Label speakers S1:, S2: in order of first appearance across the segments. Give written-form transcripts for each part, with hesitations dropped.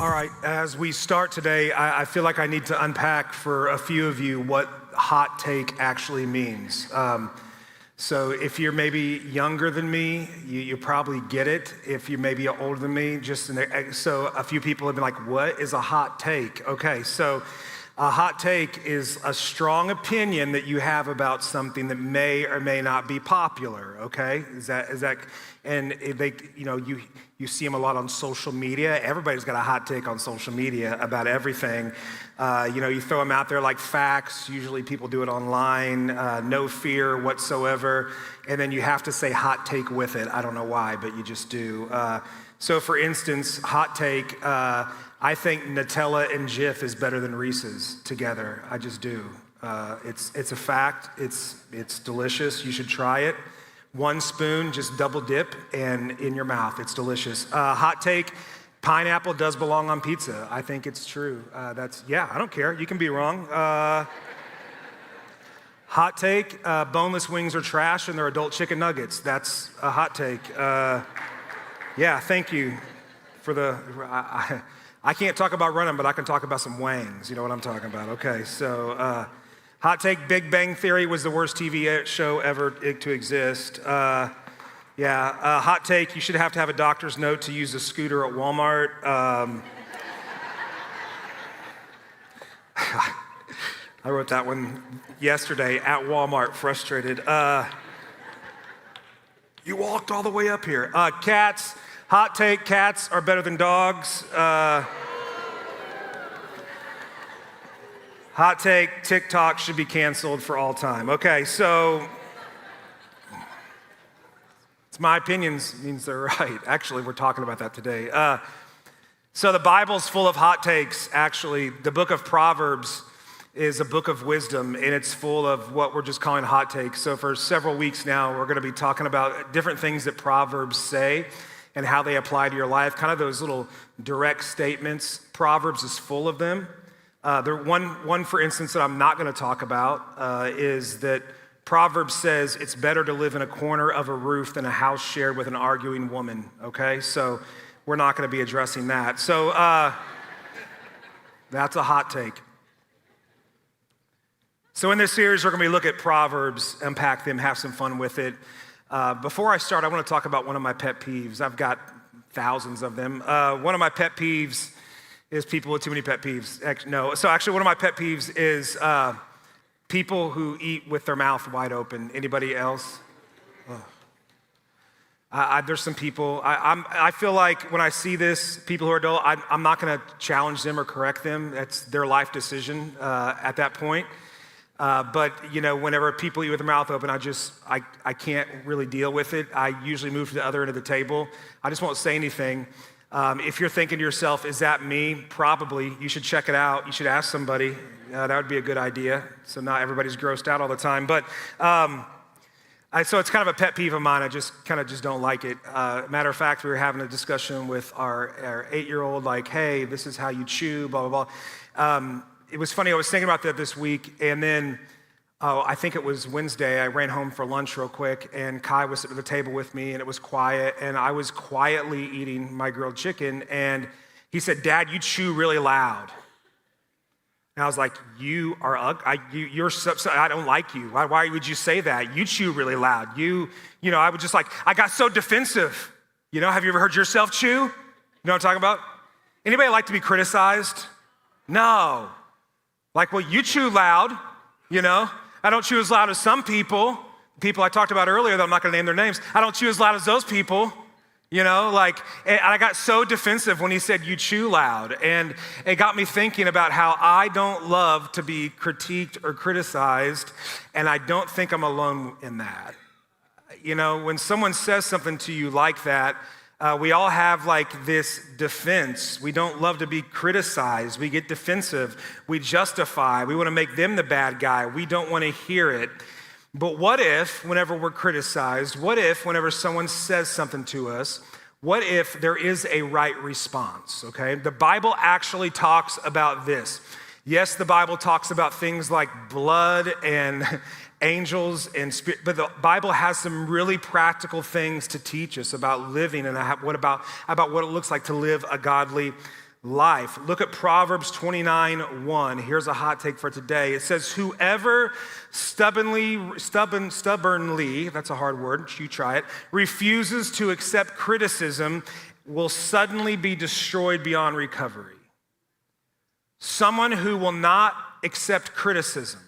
S1: All right, as we start today, I feel like I need to unpack for a few of you what hot take actually means. So if you're maybe younger than me, you probably get it. If you're maybe older than me, so a few people have been like, what is a hot take? Okay, so a hot take is a strong opinion that you have about something that may or may not be popular, okay? Is that, and they, you see them a lot on social media. Everybody's got a hot take on social media about everything. You throw them out there like facts. Usually people do it online, no fear whatsoever. And then you have to say hot take with it. I don't know why, but you just do. So for instance, hot take, I think Nutella and Jif is better than Reese's together. I just do. It's a fact. It's delicious. You should try it. 1 spoon, just double dip, and in your mouth. It's delicious. Hot take, pineapple does belong on pizza. I think it's true. I don't care. You can be wrong. Hot take, boneless wings are trash and they're adult chicken nuggets. That's a hot take. Thank you for the... I can't talk about running, but I can talk about some wangs. You know what I'm talking about. Okay, so... hot take, Big Bang Theory was the worst TV show ever to exist. Hot take, you should have to have a doctor's note to use a scooter at Walmart. I wrote that one yesterday at Walmart, frustrated. You walked all the way up here. Cats, hot take, cats are better than dogs. Hot take, TikTok should be canceled for all time. Okay, so it's my opinions means they're right. Actually, we're talking about that today. So the Bible's full of hot takes, actually. The book of Proverbs is a book of wisdom, and it's full of what we're just calling hot takes. So for several weeks now, we're going to be talking about different things that Proverbs say and how they apply to your life, kind of those little direct statements. Proverbs is full of them. One, for instance, that I'm not going to talk about is that Proverbs says it's better to live in a corner of a roof than a house shared with an arguing woman, okay? So we're not going to be addressing that. So that's a hot take. So in this series, we're going to look at Proverbs, unpack them, have some fun with it. Before I start, I want to talk about one of my pet peeves. I've got thousands of them. One of my pet peeves is people with too many pet peeves. Actually, one of my pet peeves is people who eat with their mouth wide open. Anybody else? There's some people, I feel like when I see this, people who are adult, I'm not gonna challenge them or correct them. That's their life decision at that point. But whenever people eat with their mouth open, I can't really deal with it. I usually move to the other end of the table. I just won't say anything. If you're thinking to yourself, is that me? Probably. You should check it out. You should ask somebody. That would be a good idea. So not everybody's grossed out all the time. But so it's kind of a pet peeve of mine. I just don't like it. Matter of fact, we were having a discussion with our 8-year-old, like, hey, this is how you chew, blah, blah, blah. It was funny. I was thinking about that this week, and then I think it was Wednesday. I ran home for lunch real quick, and Kai was at the table with me, and it was quiet, and I was quietly eating my grilled chicken, and he said, "Dad, you chew really loud." And I was like, "You are you're so, I don't like you. Why would you say that? You chew really loud." I was just like, I got so defensive. Have you ever heard yourself chew? You know what I'm talking about? Anybody like to be criticized? No. Like, well, you chew loud, I don't chew as loud as some people I talked about earlier that I'm not gonna name their names. I don't chew as loud as those people, and I got so defensive when he said you chew loud. And it got me thinking about how I don't love to be critiqued or criticized, and I don't think I'm alone in that. When someone says something to you like that, we all have like this defense. We don't love to be criticized. We get defensive. We justify. We want to make them the bad guy. We don't want to hear it. But what if, whenever we're criticized, what if, whenever someone says something to us, what if there is a right response, okay? The Bible actually talks about this. Yes, the Bible talks about things like blood and angels and spirit, but the Bible has some really practical things to teach us about living and what it looks like to live a godly life. Look at Proverbs 29:1. Here's a hot take for today. It says, whoever stubbornly, that's a hard word, you try it, refuses to accept criticism will suddenly be destroyed beyond recovery. Someone who will not accept criticism.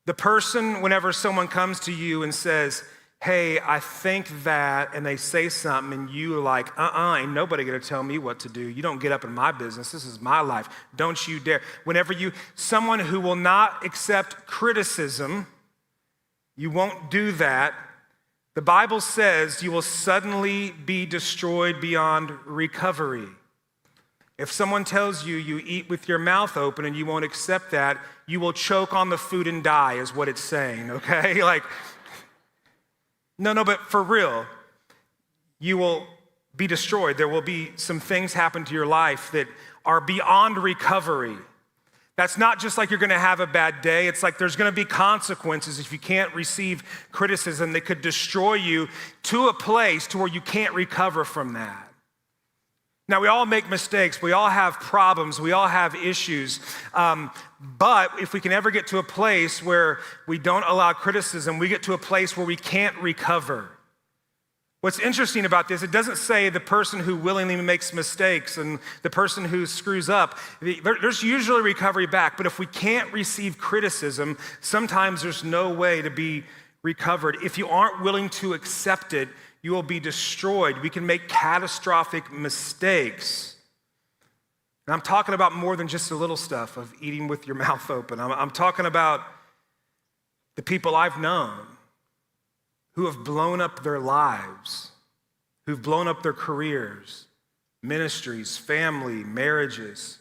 S1: The person, whenever someone comes to you and says, hey, I think that, and they say something and you are like, ain't nobody gonna tell me what to do. You don't get up in my business. This is my life. Don't you dare. Someone who will not accept criticism, you won't do that. The Bible says you will suddenly be destroyed beyond recovery. If someone tells you you eat with your mouth open and you won't accept that, you will choke on the food and die is what it's saying, okay? No, but for real, you will be destroyed. There will be some things happen to your life that are beyond recovery. That's not just like you're gonna have a bad day. It's like there's gonna be consequences if you can't receive criticism that could destroy you to a place to where you can't recover from that. Now, we all make mistakes. We all have problems. We all have issues. But if we can ever get to a place where we don't allow criticism, we get to a place where we can't recover. What's interesting about this, it doesn't say the person who willingly makes mistakes and the person who screws up. There's usually recovery back. But if we can't receive criticism, sometimes there's no way to be recovered. If you aren't willing to accept it, you will be destroyed. We can make catastrophic mistakes. And I'm talking about more than just the little stuff of eating with your mouth open. I'm talking about the people I've known who have blown up their lives, who've blown up their careers, ministries, family, marriages.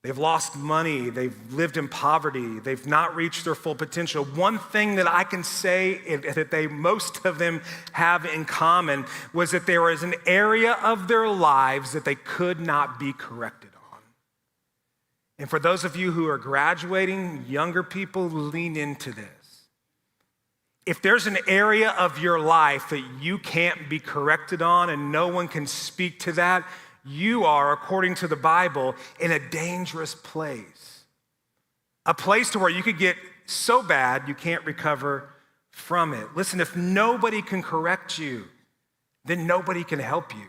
S1: They've lost money, they've lived in poverty, they've not reached their full potential. One thing that I can say that most of them have in common was that there was an area of their lives that they could not be corrected on. And for those of you who are graduating, younger people, lean into this. If there's an area of your life that you can't be corrected on and no one can speak to that, you are, according to the Bible, in a dangerous place. A place to where you could get so bad you can't recover from it. Listen, if nobody can correct you, then nobody can help you.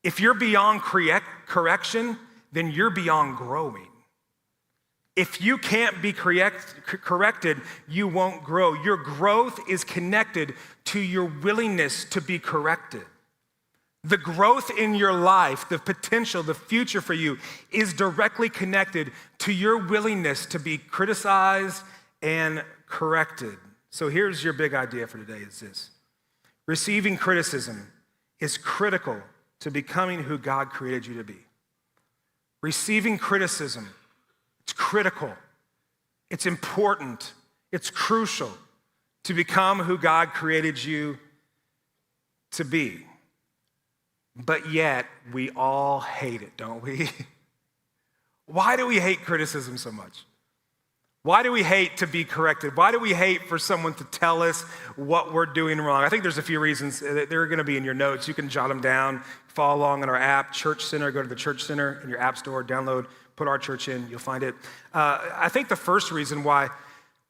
S1: If you're beyond correction, then you're beyond growing. If you can't be corrected, you won't grow. Your growth is connected to your willingness to be corrected. The growth in your life, the potential, the future for you is directly connected to your willingness to be criticized and corrected. So here's your big idea for today is this. Receiving criticism is critical to becoming who God created you to be. Receiving criticism, it's critical, it's important, it's crucial to become who God created you to be. But yet, we all hate it, don't we? Why do we hate criticism so much? Why do we hate to be corrected? Why do we hate for someone to tell us what we're doing wrong? I think there's a few reasons. They're going to be in your notes. You can jot them down, follow along in our app, Church Center. Go to the Church Center in your app store, download, put our church in, you'll find it. I think the first reason why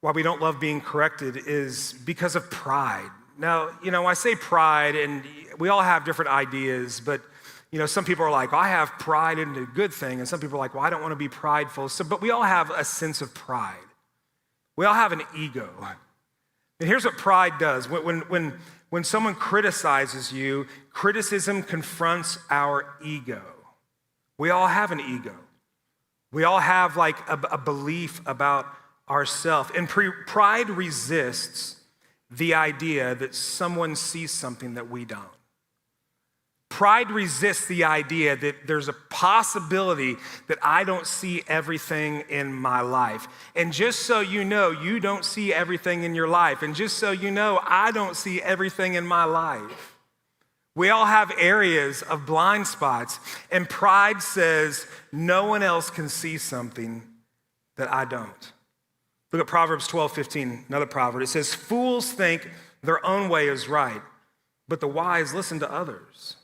S1: we don't love being corrected is because of pride. Now, I say pride, and we all have different ideas, but some people are like, I have pride in a good thing, and some people are like, well, I don't want to be prideful. But we all have a sense of pride. We all have an ego. And here's what pride does. When someone criticizes you, criticism confronts our ego. We all have an ego. We all have like a belief about ourselves. And pride resists the idea that someone sees something that we don't. Pride resists the idea that there's a possibility that I don't see everything in my life. And just so you know, you don't see everything in your life. And just so you know, I don't see everything in my life. We all have areas of blind spots, and pride says no one else can see something that I don't. Look at Proverbs 12:15, another proverb. It says, fools think their own way is right, but the wise listen to others.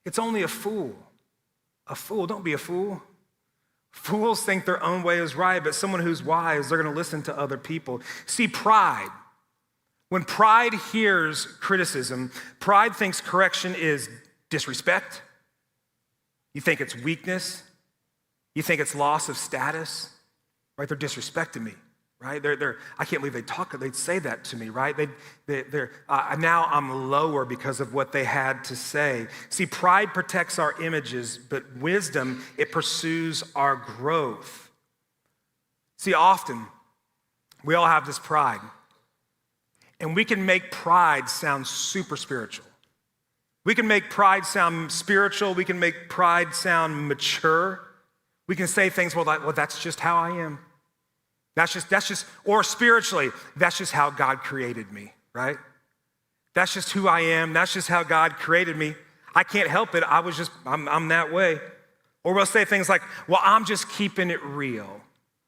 S1: It's only a fool A fool, don't be a fool. Fools think their own way is right, but someone who's wise, they're gonna listen to other people. See, pride. When pride hears criticism, pride thinks correction is disrespect. You think it's weakness. You think it's loss of status, right? They're disrespecting me, right? I can't believe they'd say that to me, right? Now I'm lower because of what they had to say. See, pride protects our images, but wisdom, it pursues our growth. See, often we all have this pride, and we can make pride sound super spiritual. We can make pride sound spiritual. We can make pride sound mature. We can say things, well, that's just how I am. That's just, or spiritually, that's just how God created me, right? That's just who I am. That's just how God created me. I can't help it. I'm that way. Or we'll say things like, well, I'm just keeping it real.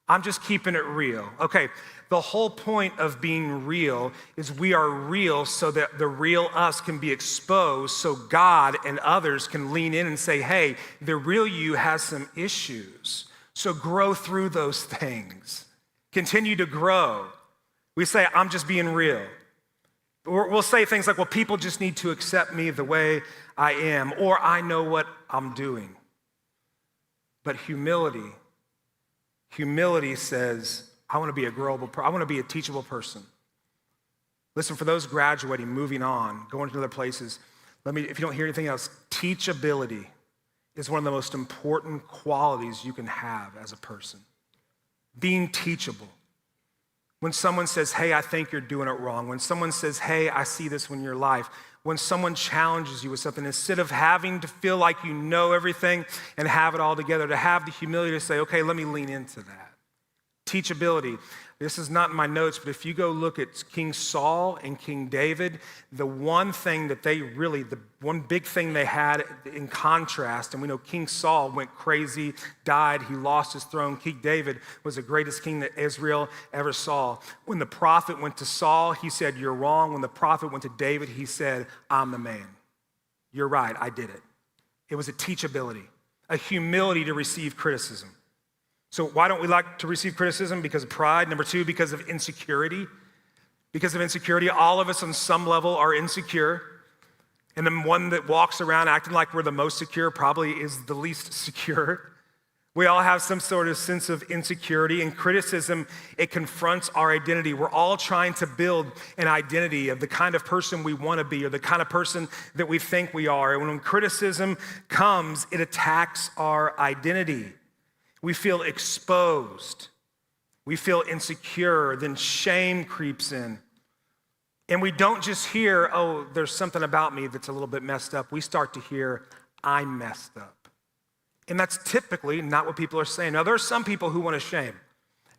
S1: I'm just keeping it real. Okay, the whole point of being real is we are real so that the real us can be exposed so God and others can lean in and say, hey, the real you has some issues. So grow through those things. Continue to grow. We say, I'm just being real. Or we'll say things like, well, people just need to accept me the way I am, or I know what I'm doing. But humility says, I want to be a growable person. I want to be a teachable person. Listen, for those graduating, moving on, going to other places, if you don't hear anything else, teachability is one of the most important qualities you can have as a person. Being teachable. When someone says, hey, I think you're doing it wrong. When someone says, hey, I see this in your life. When someone challenges you with something, instead of having to feel like you know everything and have it all together, to have the humility to say, okay, let me lean into that. Teachability. This is not in my notes, but if you go look at King Saul and King David, the one big thing they had in contrast, and we know King Saul went crazy, died, he lost his throne. King David was the greatest king that Israel ever saw. When the prophet went to Saul, he said, you're wrong. When the prophet went to David, he said, I'm the man. You're right, I did it. It was a teachability, a humility to receive criticism. So why don't we like to receive criticism? Because of pride. Number two, because of insecurity. Because of insecurity, all of us on some level are insecure. And the one that walks around acting like we're the most secure probably is the least secure. We all have some sort of sense of insecurity, and criticism, it confronts our identity. We're all trying to build an identity of the kind of person we want to be or the kind of person that we think we are. And when criticism comes, it attacks our identity. We feel exposed. We feel insecure. Then shame creeps in. And we don't just hear, oh, there's something about me that's a little bit messed up. We start to hear, I'm messed up. And that's typically not what people are saying. Now, there's some people who want to shame.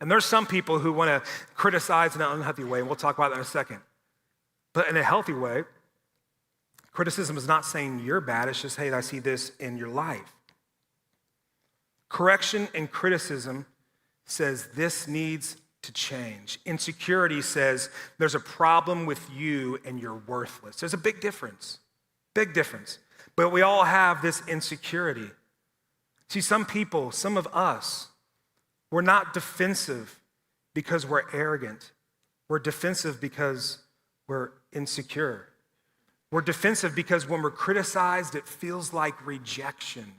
S1: And there's some people who want to criticize in an unhealthy way. And we'll talk about that in a second. But in a healthy way, criticism is not saying you're bad. It's just, hey, I see this in your life. Correction and criticism says this needs to change. Insecurity says there's a problem with you and you're worthless. There's a big difference. But we all have this insecurity. See, some people, some of us, we're not defensive because we're arrogant. We're defensive because we're insecure. We're defensive because when we're criticized, it feels like rejection.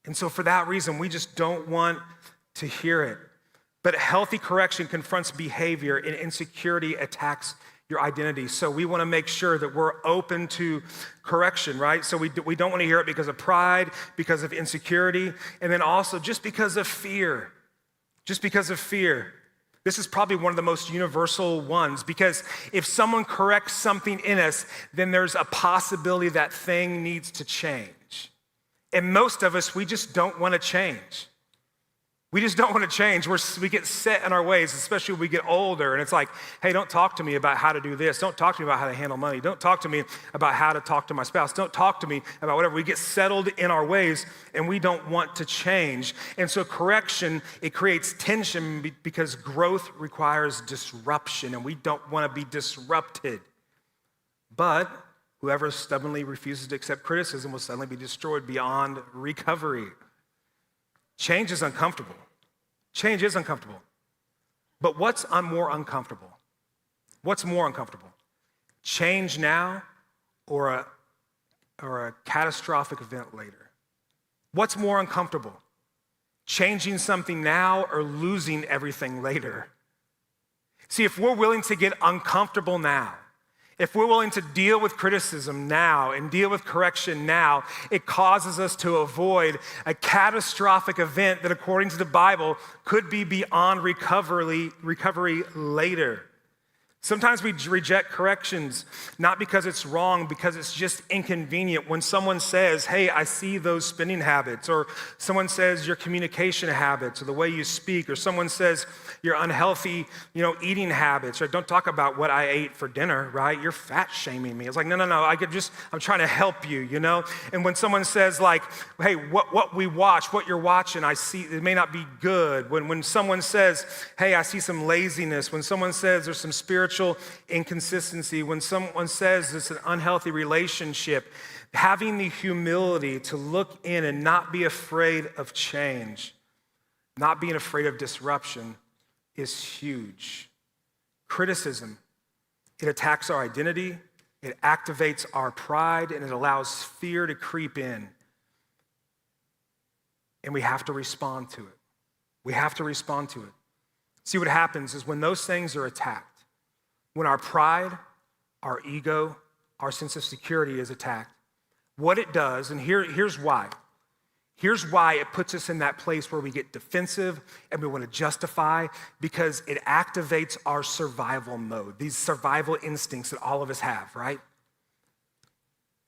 S1: And so for that reason, we just don't want to hear it. But healthy correction confronts behavior and insecurity attacks your identity. So we want to make sure that we're open to correction, right? So we don't want to hear it because of pride, because of insecurity, and then also just because of fear. Just because of fear. This is probably one of the most universal ones because if someone corrects something in us, then there's a possibility that thing needs to change. And most of us, we just don't want to change. We just don't want to change. We get set in our ways, especially when we get older. And it's like, hey, don't talk to me about how to do this. Don't talk to me about how to handle money. Don't talk to me about how to talk to my spouse. Don't talk to me about whatever. We get settled in our ways and we don't want to change. And so correction, it creates tension because growth requires disruption and we don't want to be disrupted. But Whoever stubbornly refuses to accept criticism will suddenly be destroyed beyond recovery. Change is uncomfortable. Change is uncomfortable. But what's more uncomfortable? What's more uncomfortable? Change now or a catastrophic event later? What's more uncomfortable? Changing something now or losing everything later? See, if we're willing to get uncomfortable now, if we're willing to deal with criticism now and deal with correction now, it causes us to avoid a catastrophic event that, according to the Bible, could be beyond recovery later. Sometimes we reject corrections, not because it's wrong, because it's just inconvenient. When someone says, hey, I see those spending habits, or someone says your communication habits, or the way you speak, or someone says your unhealthy, eating habits, or don't talk about what I ate for dinner, right? You're fat shaming me. It's like, no, I'm trying to help you, And when someone says like, hey, what we watch, what you're watching, I see, it may not be good. When someone says, hey, I see some laziness, when someone says there's some spiritual inconsistency, when someone says it's an unhealthy relationship, having the humility to look in and not be afraid of change, not being afraid of disruption is huge. Criticism, it attacks our identity, it activates our pride, and it allows fear to creep in. And we have to respond to it. We have to respond to it. See, what happens is when those things are attacked, when our pride, our ego, our sense of security is attacked, what it does, and here's why. Here's why it puts us in that place where we get defensive and we want to justify, because it activates our survival mode, these survival instincts that all of us have, right?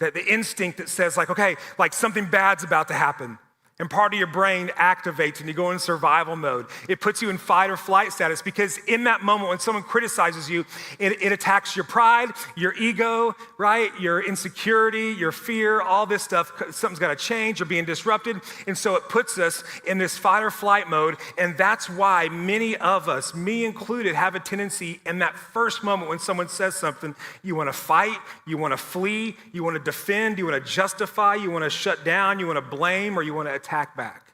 S1: That the instinct that says like, okay, like something bad's about to happen. And part of your brain activates and you go in survival mode. It puts you in fight or flight status, because in that moment when someone criticizes you, it attacks your pride, your ego, right? Your insecurity, your fear, all this stuff. Something's got to change. You're being disrupted. And so it puts us in this fight or flight mode. And that's why many of us, me included, have a tendency in that first moment when someone says something, you want to fight, you want to flee, you want to defend, you want to justify, you want to shut down, you want to blame, or you want to attack back.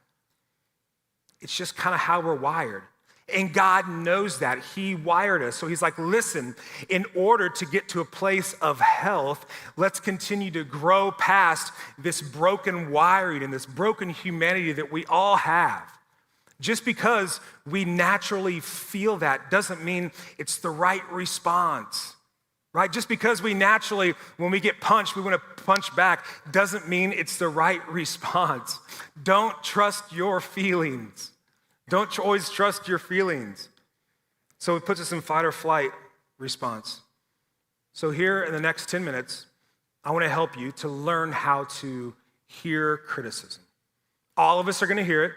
S1: It's just kind of how we're wired. And God knows that. He wired us. So he's like, listen, in order to get to a place of health, let's continue to grow past this broken wiring and this broken humanity that we all have. Just because we naturally feel that doesn't mean it's the right response. Right? Just because we naturally, when we get punched, we want to punch back, doesn't mean it's the right response. Don't trust your feelings. Don't always trust your feelings. So it puts us in fight or flight response. So here in the next 10 minutes, I want to help you to learn how to hear criticism. All of us are going to hear it,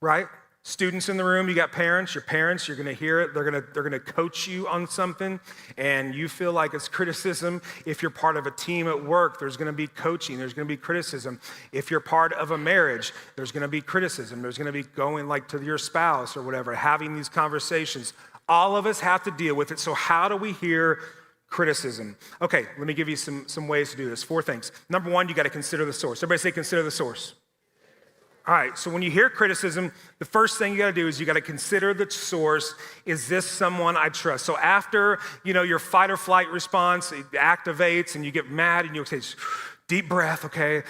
S1: right? Students in the room, you got parents, your parents, you're gonna hear it. They're gonna coach you on something, and you feel like it's criticism. If you're part of a team at work, there's gonna be coaching, there's gonna be criticism. If you're part of a marriage, there's gonna be criticism. There's gonna be going like to your spouse or whatever, having these conversations. All of us have to deal with it. So how do we hear criticism? Okay, let me give you some ways to do this. 4 things. Number 1, you gotta consider the source. Everybody say consider the source. All right, so when you hear criticism, the first thing you gotta do is you gotta consider the source. Is this someone I trust? So after, your fight or flight response, it activates and you get mad and you say, deep breath, okay?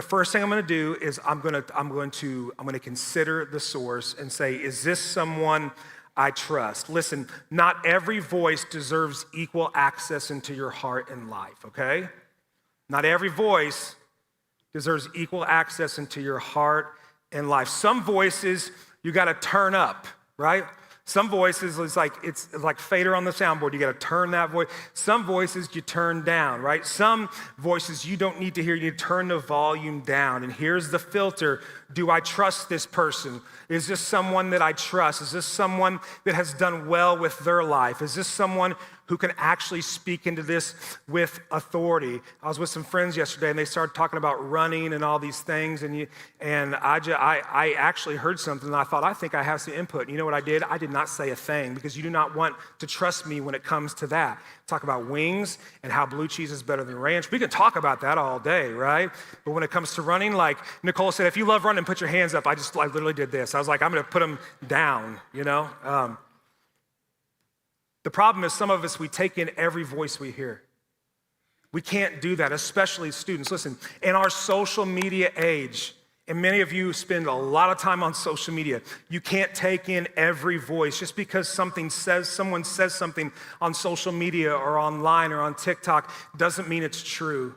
S1: First thing I'm gonna do is I'm gonna consider the source and say, is this someone I trust? Listen, not every voice deserves equal access into your heart and life, okay? Not every voice deserves equal access into your heart and life. Some voices you got to turn up, right? Some voices it's like fader on the soundboard. You got to turn that voice. Some voices you turn down, right? Some voices you don't need to hear. You need to turn the volume down. And here's the filter. Do I trust this person? Is this someone that I trust? Is this someone that has done well with their life? Is this someone who can actually speak into this with authority. I was with some friends yesterday, and they started talking about running and all these things, and I actually heard something, and I thought, I think I have some input. And you know what I did? I did not say a thing, because you do not want to trust me when it comes to that. Talk about wings and how blue cheese is better than ranch. We can talk about that all day, right? But when it comes to running, like Nicole said, if you love running, put your hands up. I literally did this. I was like, I'm going to put them down, you know? The problem is some of us, we take in every voice we hear. We can't do that, especially students. Listen, in our social media age, and many of you spend a lot of time on social media, you can't take in every voice. Just because someone says something on social media or online or on TikTok doesn't mean it's true.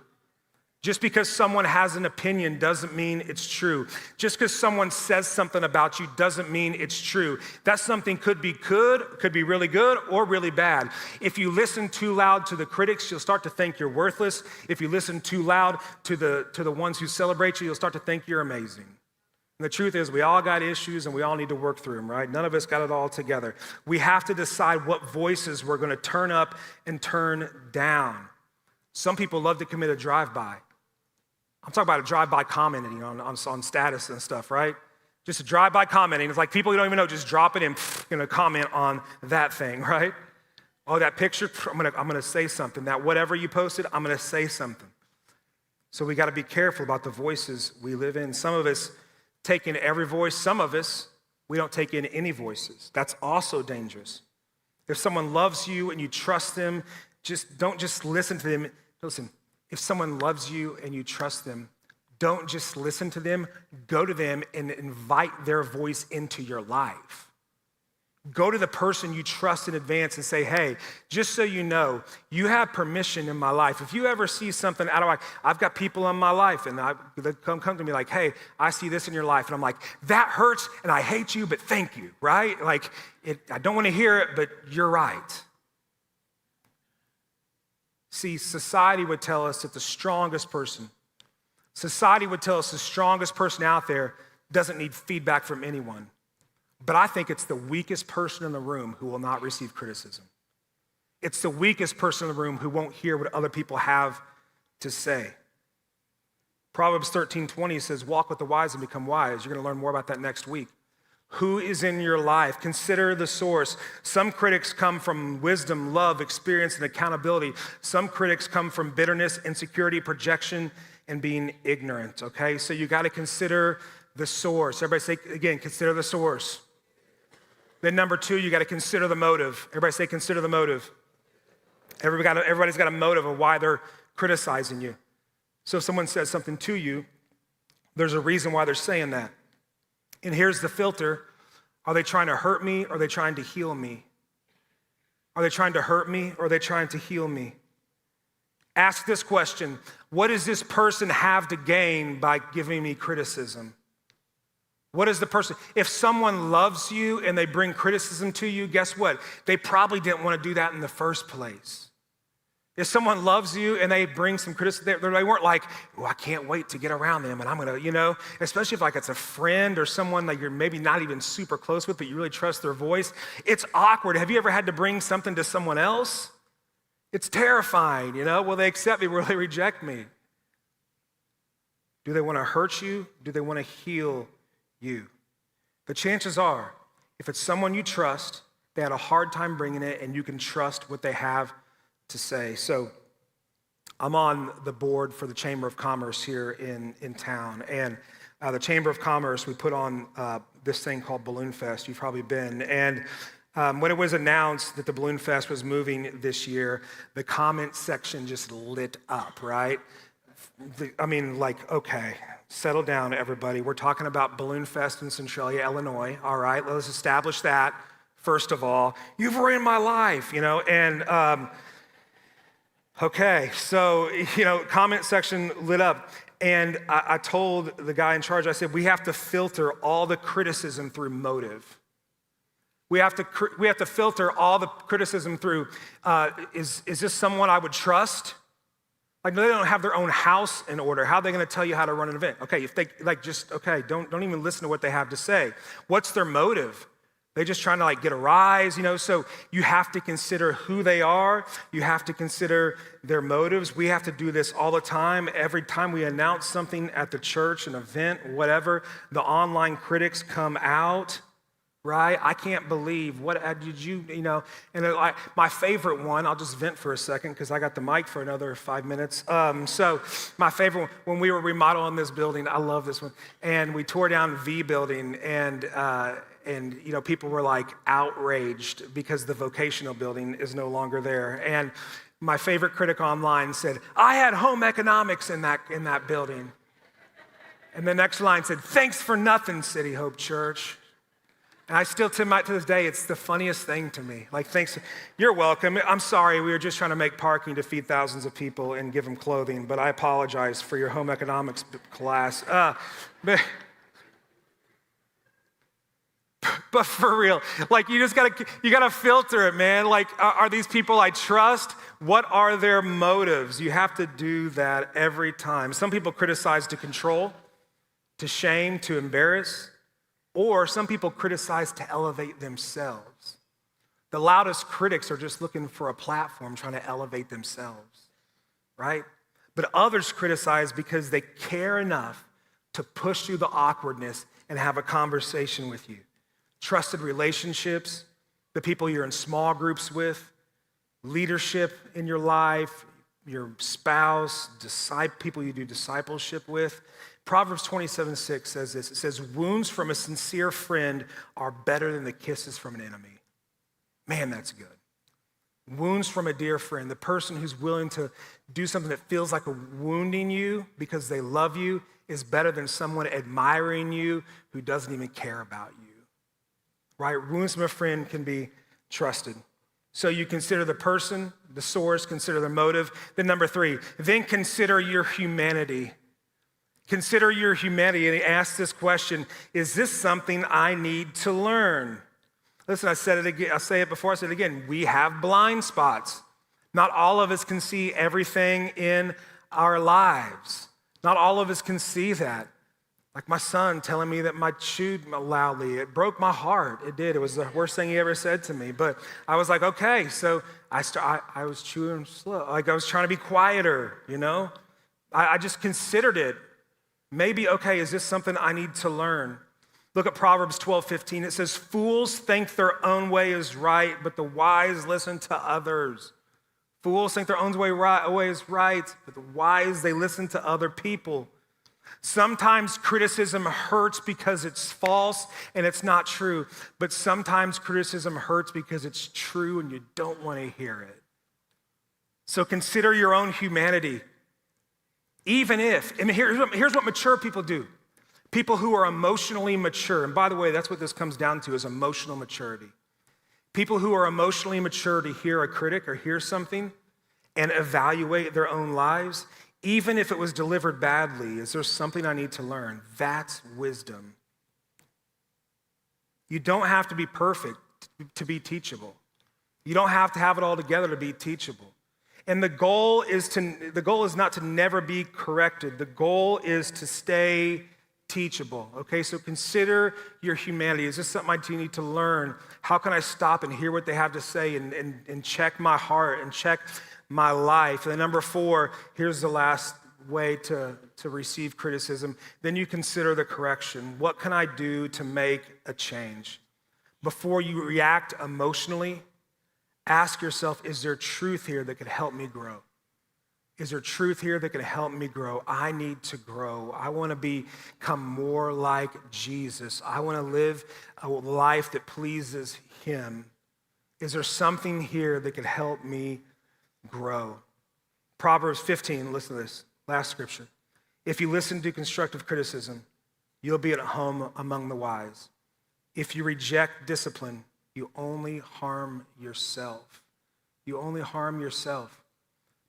S1: Just because someone has an opinion doesn't mean it's true. Just because someone says something about you doesn't mean it's true. That something could be really good or really bad. If you listen too loud to the critics, you'll start to think you're worthless. If you listen too loud to the ones who celebrate you, you'll start to think you're amazing. And the truth is, we all got issues and we all need to work through them, right? None of us got it all together. We have to decide what voices we're going to turn up and turn down. Some people love to commit a drive-by. I'm talking about a drive-by commenting on status and stuff, right? Just a drive-by commenting. It's like people you don't even know, just drop it and gonna comment on that thing, right? Oh, that picture, I'm gonna say something. That whatever you posted, I'm gonna say something. So we gotta be careful about the voices we live in. Some of us take in every voice. Some of us, we don't take in any voices. That's also dangerous. If someone loves you and you trust them, don't just listen to them. Listen. If someone loves you and you trust them, don't just listen to them, go to them and invite their voice into your life. Go to the person you trust in advance and say, hey, just so you know, you have permission in my life. If you ever see something out of whack, I've got people in my life and they come to me like, hey, I see this in your life. And I'm like, that hurts and I hate you, but thank you, right? Like, I don't want to hear it, but you're right. See, society would tell us that the strongest person out there doesn't need feedback from anyone. But I think it's the weakest person in the room who will not receive criticism. It's the weakest person in the room who won't hear what other people have to say. Proverbs 13:20 says, walk with the wise and become wise. You're going to learn more about that next week. Who is in your life? Consider the source. Some critics come from wisdom, love, experience, and accountability. Some critics come from bitterness, insecurity, projection, and being ignorant, okay? So you got to consider the source. Everybody say, again, consider the source. Then number 2, you got to consider the motive. Everybody say, consider the motive. Everybody's got a motive of why they're criticizing you. So if someone says something to you, there's a reason why they're saying that. And here's the filter. Are they trying to hurt me or are they trying to heal me? Are they trying to hurt me or are they trying to heal me? Ask this question. What does this person have to gain by giving me criticism? What is the person? If someone loves you and they bring criticism to you, guess what? They probably didn't want to do that in the first place. If someone loves you and they bring some criticism, they weren't like, oh, I can't wait to get around them and I'm gonna, especially if like it's a friend or someone that you're maybe not even super close with, but you really trust their voice. It's awkward. Have you ever had to bring something to someone else? It's terrifying, Will they accept me? Will they reject me? Do they want to hurt you? Do they want to heal you? The chances are, if it's someone you trust, they had a hard time bringing it and you can trust what they have to say. So I'm on the board for the Chamber of Commerce here in town. And the Chamber of Commerce, we put on this thing called Balloon Fest. You've probably been. And when it was announced that the Balloon Fest was moving this year, the comment section just lit up, right? Okay, settle down, everybody. We're talking about Balloon Fest in Centralia, Illinois. All right, let's establish that, first of all. You've ruined my life, and okay, so, comment section lit up. And I told the guy in charge, I said, we have to filter all the criticism through motive. We have to filter all the criticism through, is this someone I would trust? Like, they don't have their own house in order. How are they going to tell you how to run an event? Okay, if they, don't even listen to what they have to say. What's their motive? They're just trying to like get a rise, so you have to consider who they are. You have to consider their motives. We have to do this all the time. Every time we announce something at the church, an event, whatever, the online critics come out, right? I can't believe, what did you, and my favorite one, I'll just vent for a second because I got the mic for another 5 minutes. So my favorite one, when we were remodeling this building, I love this one, and we tore down V building, and people were like outraged because the vocational building is no longer there. And my favorite critic online said, I had home economics in that building. And the next line said, thanks for nothing, City Hope Church. And I still, to this day, it's the funniest thing to me. Like, thanks, you're welcome. I'm sorry, we were just trying to make parking to feed thousands of people and give them clothing, but I apologize for your home economics class. But for real, like you gotta filter it, man. Like, are these people I trust? What are their motives? You have to do that every time. Some people criticize to control, to shame, to embarrass, or some people criticize to elevate themselves. The loudest critics are just looking for a platform, trying to elevate themselves, right? But others criticize because they care enough to push through the awkwardness and have a conversation with you. Trusted relationships, the people you're in small groups with, leadership in your life, your spouse, people you do discipleship with. Proverbs 27:6 says this. It says, wounds from a sincere friend are better than the kisses from an enemy. Man, that's good. Wounds from a dear friend, the person who's willing to do something that feels like wounding you because they love you, is better than someone admiring you who doesn't even care about you. Right? Wounds from a friend can be trusted. So you consider the person, the source, consider the motive. Then number 3, then consider your humanity. Consider your humanity, and he asks this question, is this something I need to learn? Listen, I said it again, I say it before, I said it again, we have blind spots. Not all of us can see everything in our lives. Not all of us can see that. Like my son telling me that I chewed loudly. It broke my heart. It did. It was the worst thing he ever said to me. But I was like, okay. So I was chewing slow. Like I was trying to be quieter, I just considered it. Maybe, okay, is this something I need to learn? Look at Proverbs 12:15. It says, fools think their own way is right, but the wise listen to others. Fools think their own way is right, but the wise, they listen to other people. Sometimes criticism hurts because it's false and it's not true, but sometimes criticism hurts because it's true and you don't want to hear it. So consider your own humanity. Even if, here's what mature people do. People who are emotionally mature, and by the way, that's what this comes down to, is emotional maturity. People who are emotionally mature to hear a critic or hear something and evaluate their own lives, even if it was delivered badly, is there something I need to learn? That's wisdom. You don't have to be perfect to be teachable. You don't have to have it all together to be teachable. And the goal is not to never be corrected. The goal is to stay teachable. Okay, so consider your humanity. Is this something I need to learn? How can I stop and hear what they have to say and check my heart and check my life? And then number 4, here's the last way to receive criticism. Then you consider the correction. What can I do to make a change? Before you react emotionally, ask yourself, is there truth here that could help me grow? Is there truth here that can help me grow? I need to grow. I want to become more like Jesus. I want to live a life that pleases him. Is there something here that could help me grow? Proverbs 15, listen to this, last scripture. If you listen to constructive criticism, you'll be at home among the wise. If you reject discipline, you only harm yourself. You only harm yourself.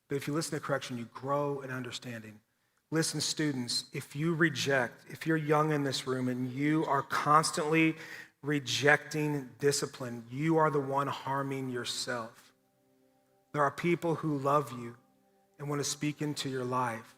S1: But if you listen to correction, you grow in understanding. Listen, students, if you're young in this room and you are constantly rejecting discipline, you are the one harming yourself. There are people who love you and want to speak into your life.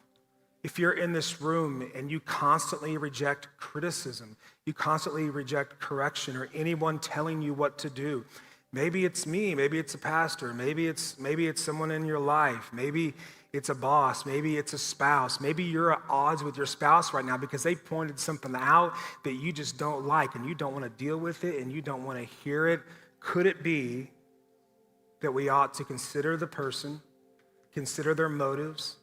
S1: If you're in this room and you constantly reject criticism, you constantly reject correction or anyone telling you what to do, maybe it's me, maybe it's a pastor, maybe it's someone in your life, maybe it's a boss, maybe it's a spouse, maybe you're at odds with your spouse right now because they pointed something out that you just don't like and you don't want to deal with it and you don't want to hear it. Could it be that we ought to consider the person, consider their motives,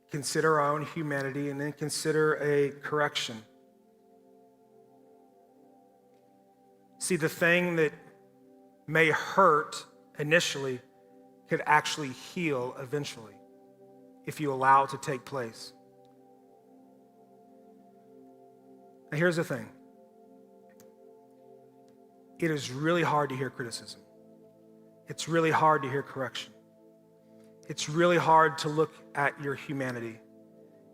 S1: consider our own humanity, and then consider a correction? See, the thing that may hurt initially could actually heal eventually if you allow it to take place. Now, here's the thing. It is really hard to hear criticism. It's really hard to hear correction. It's really hard to look at your humanity.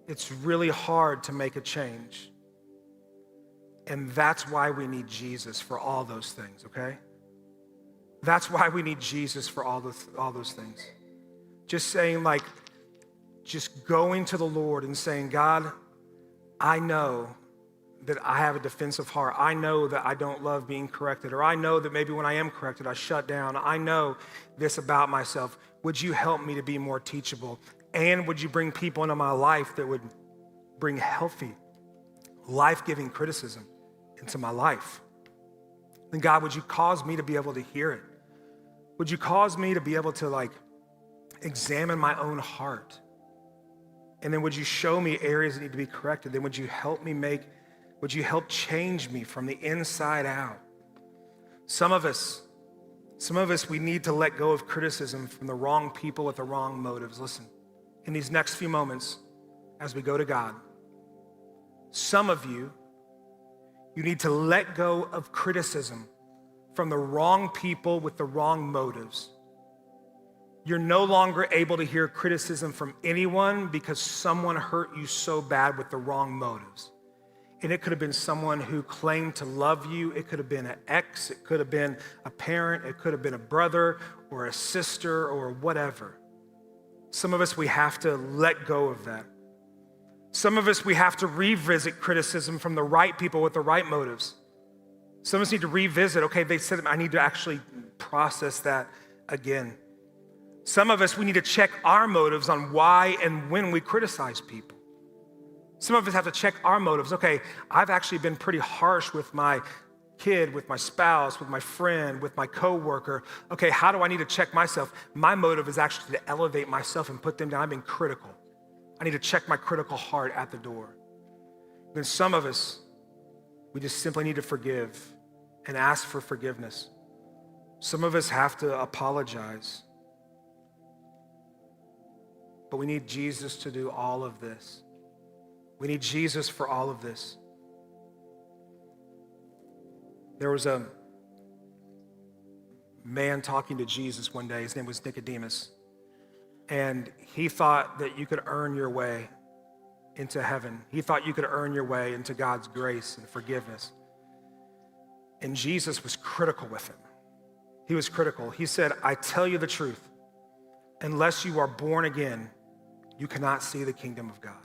S1: It's really hard to make a change. And that's why we need Jesus for all those things, okay? That's why we need Jesus for all those things. Just saying, like, just going to the Lord and saying, God, I know that I have a defensive heart. I know that I don't love being corrected, or I know that maybe when I am corrected, I shut down. I know this about myself. Would you help me to be more teachable? And would you bring people into my life that would bring healthy, life-giving criticism into my life? And God, would you cause me to be able to hear it? Would you cause me to be able to examine my own heart? And then would you show me areas that need to be corrected? Then would you help change me from the inside out? Some of us, we need to let go of criticism from the wrong people with the wrong motives. Listen, in these next few moments, as we go to God, some of you need to let go of criticism from the wrong people with the wrong motives. You're no longer able to hear criticism from anyone because someone hurt you so bad with the wrong motives. And it could have been someone who claimed to love you. It could have been an ex. It could have been a parent. It could have been a brother or a sister or whatever. Some of us, we have to let go of that. Some of us, we have to revisit criticism from the right people with the right motives. Some of us need to revisit, okay, they said I need to actually process that again. Some of us, we need to check our motives on why and when we criticize people. Some of us have to check our motives. Okay, I've actually been pretty harsh with my kid, with my spouse, with my friend, with my coworker. Okay, how do I need to check myself? My motive is actually to elevate myself and put them down. I've been critical. I need to check my critical heart at the door. Then some of us, we just simply need to forgive and ask for forgiveness. Some of us have to apologize. But we need Jesus to do all of this. We need Jesus for all of this. There was a man talking to Jesus one day. His name was Nicodemus. And he thought that you could earn your way into heaven. He thought you could earn your way into God's grace and forgiveness. And Jesus was critical with him. He was critical. He said, I tell you the truth, unless you are born again, you cannot see the kingdom of God.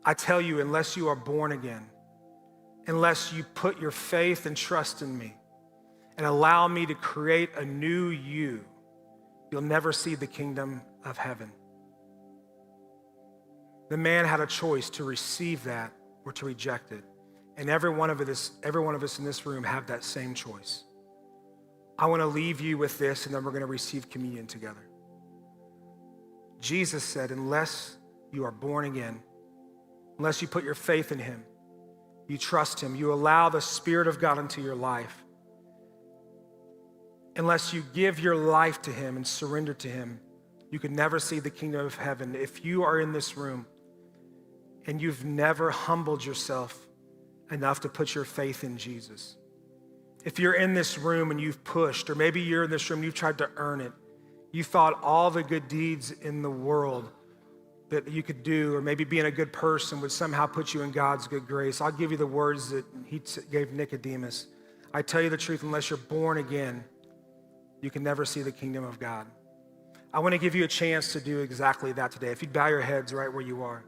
S1: I tell you, unless you are born again, unless you put your faith and trust in me and allow me to create a new you, you'll never see the kingdom of heaven. The man had a choice to receive that or to reject it. And every one of us in this room have that same choice. I want to leave you with this, and then we're going to receive communion together. Jesus said, unless you are born again, unless you put your faith in him, you trust him, you allow the Spirit of God into your life, unless you give your life to him and surrender to him, you could never see the kingdom of heaven. If you are in this room and you've never humbled yourself enough to put your faith in Jesus, if you're in this room and you've pushed, or maybe you're in this room and you've tried to earn it, you thought all the good deeds in the world that you could do, or maybe being a good person would somehow put you in God's good grace, I'll give you the words that he gave Nicodemus. I tell you the truth, unless you're born again, you can never see the kingdom of God. I want to give you a chance to do exactly that today. If you'd bow your heads right where you are.